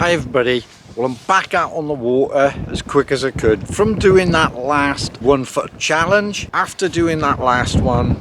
Hi everybody, well I'm back out on the water as quick as I could from doing that last 1 foot challenge. After doing that last one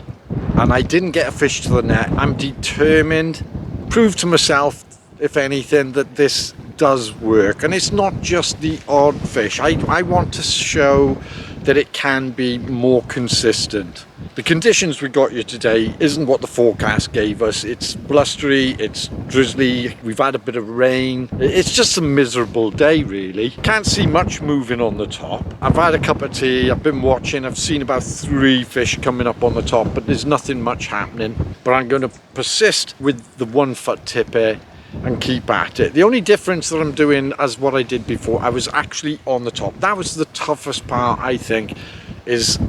and I didn't get a fish to the net, I'm determined, prove to myself if anything that this does work, and it's not just the odd fish. I want to show that it can be more consistent. The conditions we got here today isn't what the forecast gave us. It's blustery, it's drizzly, we've had a bit of rain. It's just a miserable day really. Can't see much moving on the top. I've had a cup of tea, I've been watching, I've seen about 3 fish coming up on the top, but there's nothing much happening. But I'm going to persist with the 1 foot tipper and keep at it. The only difference that I'm doing as what I did before, I was actually on the top. That was the toughest part, I think, is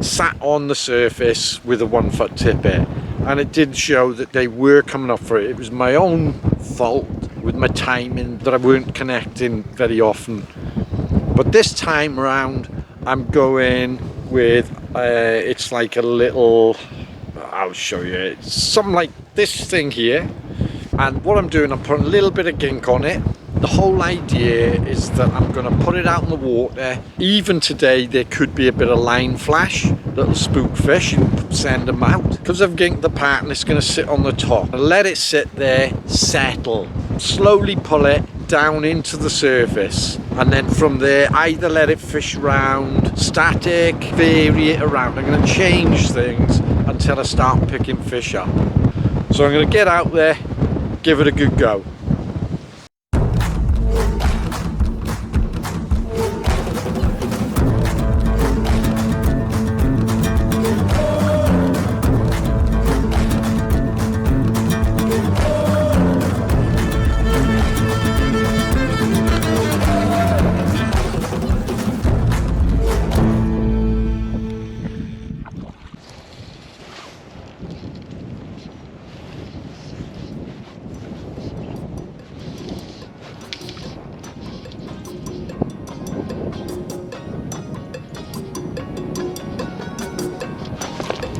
sat on the surface with a 1 foot tipper, and it did show that they were coming up for it. It was my own fault with my timing that I weren't connecting very often. But this time around I'm going with it's like a little, I'll show you, it's something like this thing here. And what I'm doing, I'm putting a little bit of gink on it. The whole idea is that I'm going to put it out in the water. Even today there could be a bit of line flash, little spook fish, and send them out. Because I've ginked the pattern, it's going to sit on the top. And let it sit there, settle. Slowly pull it down into the surface. And then from there, either let it fish around, static, vary it around. I'm going to change things until I start picking fish up. So I'm going to get out there, give it a good go.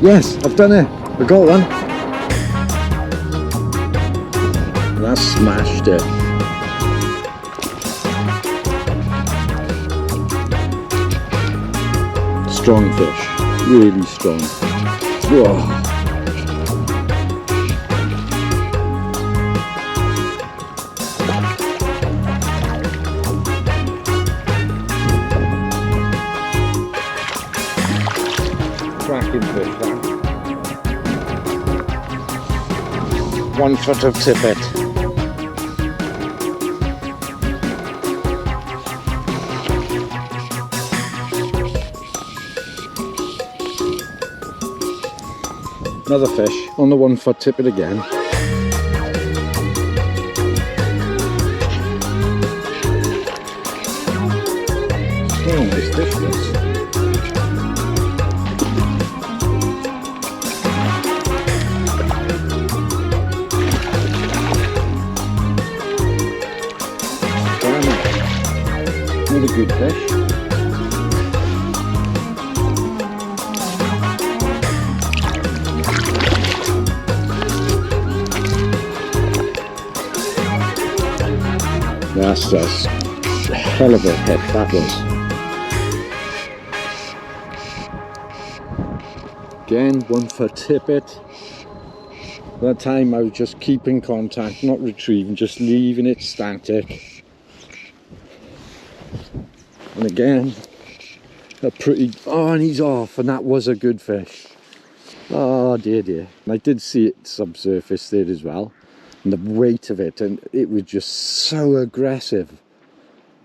Yes, I've done it. I got one. That smashed it. Strong fish, really strong. Whoa. Cracking fish, that. 1 foot of tippet. Another fish on the 1 foot tippet again. Oh, nice fish this. Another good fish. That's a hell of a hit that was. Again, 1 foot tippet. That time I was just keeping contact, not retrieving, just leaving it static. And again, a pretty, oh, and he's off, and that was a good fish. Oh dear dear. And I did see it subsurface there as well, and the weight of it, and it was just so aggressive.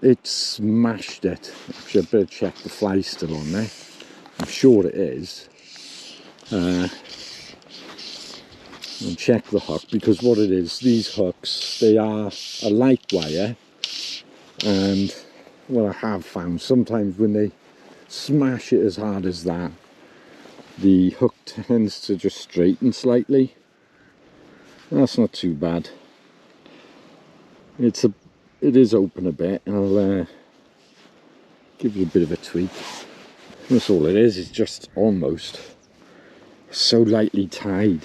It smashed it. Actually, I better check the fly's still on there. I'm sure it is. And check the hook, because what it is, these hooks, they are a light wire, and what I have found, sometimes when they smash it as hard as that, the hook tends to just straighten slightly. That's not too bad. It is open a bit, and I'll give it a bit of a tweak. That's all it is. It's just almost so lightly tied.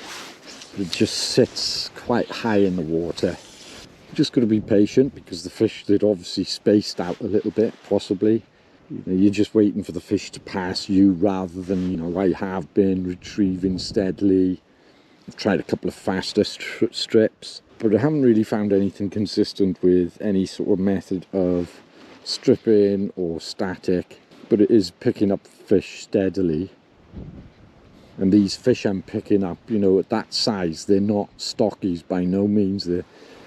It just sits quite high in the water. Just got to be patient because the fish, they'd obviously spaced out a little bit, possibly. You know, you're just waiting for the fish to pass you rather than, you know, I have been retrieving steadily. I've tried a couple of faster strips, but I haven't really found anything consistent with any sort of method of stripping or static, but it is picking up fish steadily. And these fish I'm picking up, you know, at that size, they're not stockies by no means.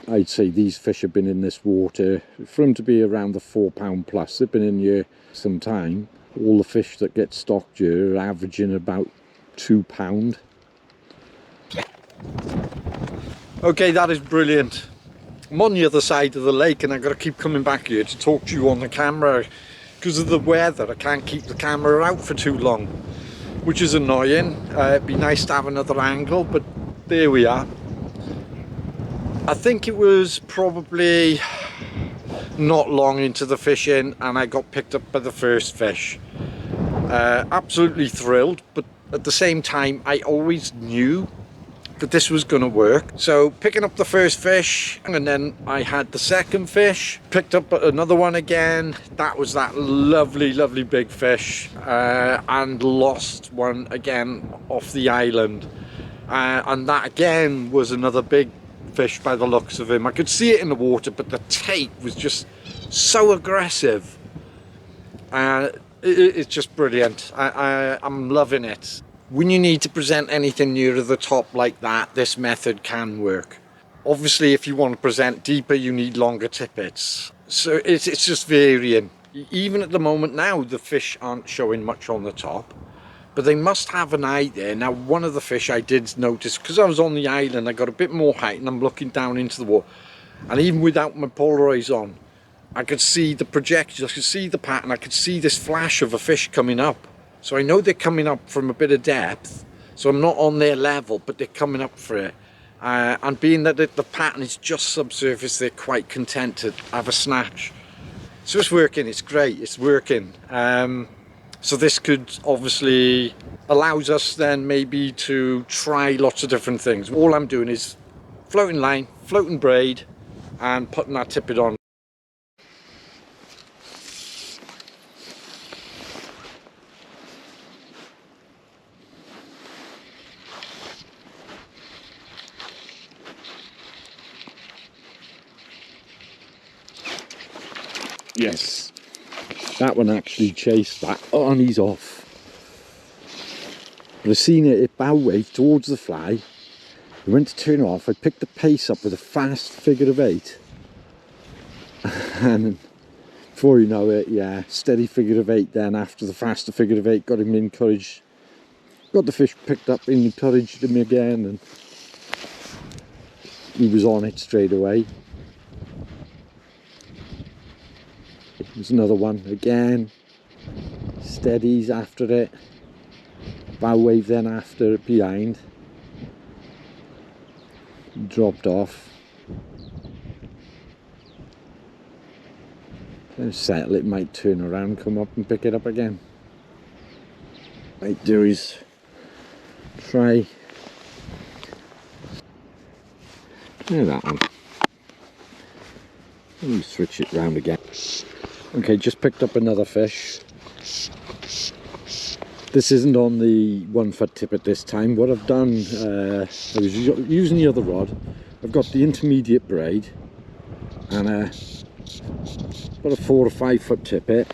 I'd say these fish have been in this water for them to be around the £4 plus. They've been in here some time. All the fish that get stocked here are averaging about £2. Okay, that is brilliant. I'm on the other side of the lake and I've got to keep coming back here to talk to you on the camera. Because of the weather, I can't keep the camera out for too long, which is annoying. It'd be nice to have another angle, but there we are. I think it was probably not long into the fishing and I got picked up by the first fish. Absolutely thrilled, but at the same time I always knew that this was going to work. So picking up the first fish, and then I had the second fish, picked up another one again. That was that lovely big fish, and lost one again off the island, and that again was another big fish by the looks of him. I could see it in the water, but the take was just so aggressive. It's just brilliant. I'm loving it. When you need to present anything nearer the top like that, this method can work. Obviously, if you want to present deeper, you need longer tippets. So it's just varying. Even at the moment now, the fish aren't showing much on the top, but they must have an eye there. Now, one of the fish I did notice, because I was on the island, I got a bit more height and I'm looking down into the water. And even without my Polaroids on, I could see the projection, I could see the pattern, I could see this flash of a fish coming up. So I know they're coming up from a bit of depth, so I'm not on their level, but they're coming up for it. And being that the pattern is just subsurface, they're quite content to have a snatch. So it's working, it's great, it's working. So this could obviously allows us then maybe to try lots of different things. All I'm doing is floating line, floating braid, and putting that tippet on. Yes, that one actually chased that. Oh, and he's off. But I seen it bow wave towards the fly. I went to turn off. I picked the pace up with a fast figure of 8. And before you know it, yeah, steady figure of 8 then after the faster figure of 8. Got him encouraged. Got the fish picked up, encouraged him again, and he was on it straight away. There's another one again, steadies after it, bow wave then after it behind, dropped off, then settle it, might turn around, come up and pick it up again. What I do is try, that one, let me switch it round again. Okay, just picked up another fish. This isn't on the 1 foot tippet this time. What I've done, I was using the other rod. I've got the intermediate braid and about a 4 or 5 foot tippet.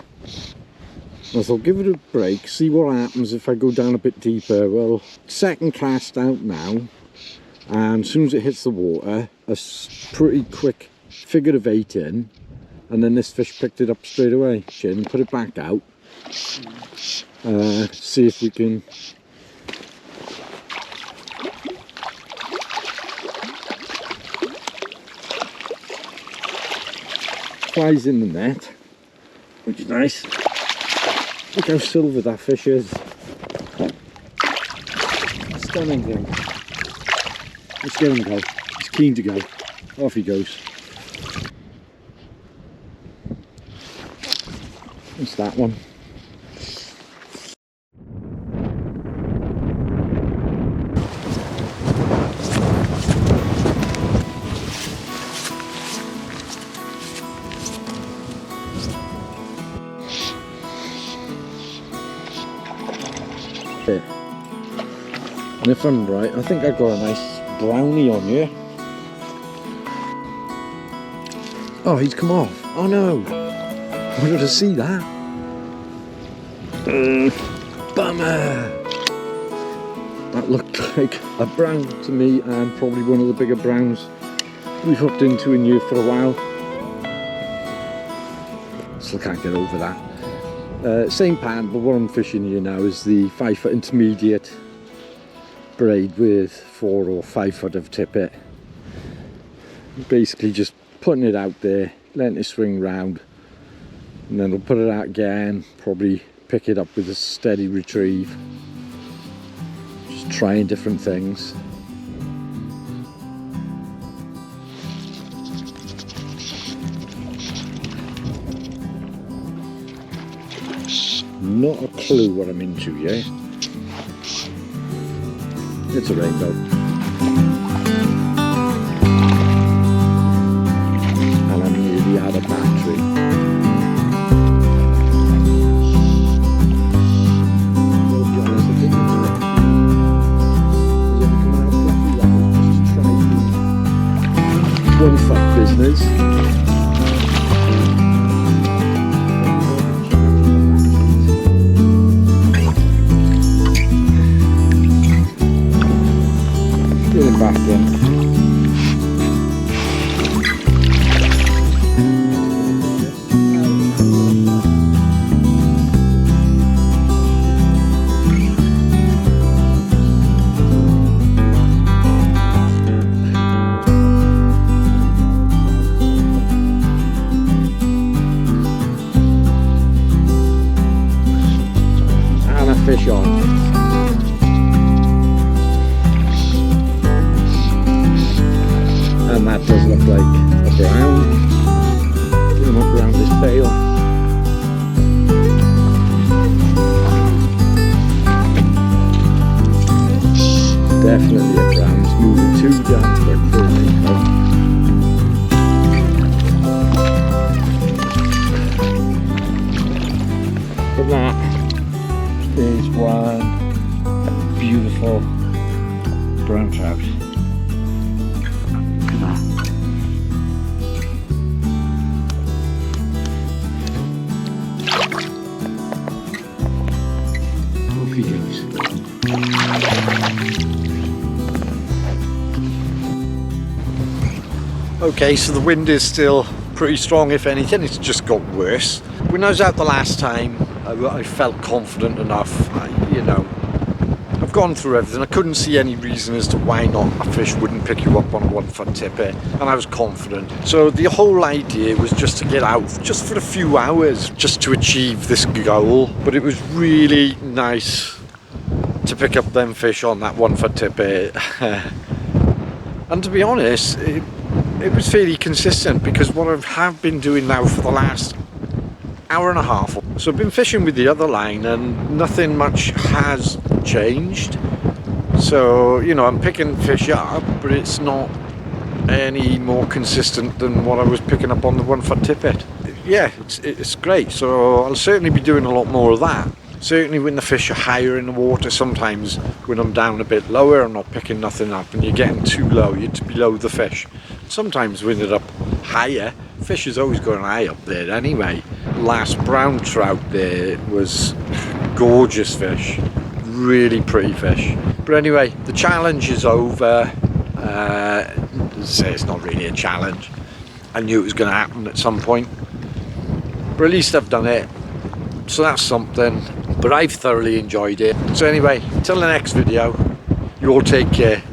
I thought, give it a break, see what happens if I go down a bit deeper. Well, second cast out now, and as soon as it hits the water, a pretty quick figure of 8 in. And then this fish picked it up straight away. And put it back out. See if we can flies in the net, which is nice. Look how silver that fish is. Stunning thing. Let's get him go. He's keen to go. Off he goes. It's that one. And if I'm right, I think I got a nice brownie on here. Oh, he's come off. Oh no! I wanted to see that. Bummer! That looked like a brown to me, and probably one of the bigger browns we've hooked into in here for a while. Still can't get over that. Same pan, but what I'm fishing here now is the 5 foot intermediate braid with 4 or 5 foot of tippet. Basically just putting it out there, letting it swing round, and then we'll put it out again, probably pick it up with a steady retrieve. Just trying different things. Not a clue what I'm into yet. It's a rainbow. And I'm nearly out of battery. I'll be honest, I didn't do it. Because every coming out fluffy round just to try the 1 foot business. Back in. And a fish on. And that does look like a brown. Put him up around this bale. Definitely a brown. It's moving too down quick for me. But that is one beautiful brown trout. Okay, so the wind is still pretty strong. If anything, it's just got worse. When I was out the last time, I felt confident enough. You know, I've gone through everything. I couldn't see any reason as to why not a fish wouldn't pick you up on a 1 foot tippet, and I was confident. So the whole idea was just to get out just for a few hours, just to achieve this goal. But it was really nice to pick up them fish on that 1 foot tippet. And to be honest, it was fairly consistent, because what I have been doing now for the last hour and a half. So I've been fishing with the other line and nothing much has changed. So, you know, I'm picking fish up, but it's not any more consistent than what I was picking up on the 1 foot tippet. Yeah, it's great. So I'll certainly be doing a lot more of that. Certainly when the fish are higher in the water. Sometimes when I'm down a bit lower, I'm not picking nothing up, and you're getting too low, you're below the fish. Sometimes when they're up higher, fish is always going high up there anyway. Last brown trout there was gorgeous fish, really pretty fish. But anyway, the challenge is over. It's not really a challenge. I knew it was going to happen at some point, but at least I've done it. So that's something. But I've thoroughly enjoyed it. So anyway, till the next video, you all take care.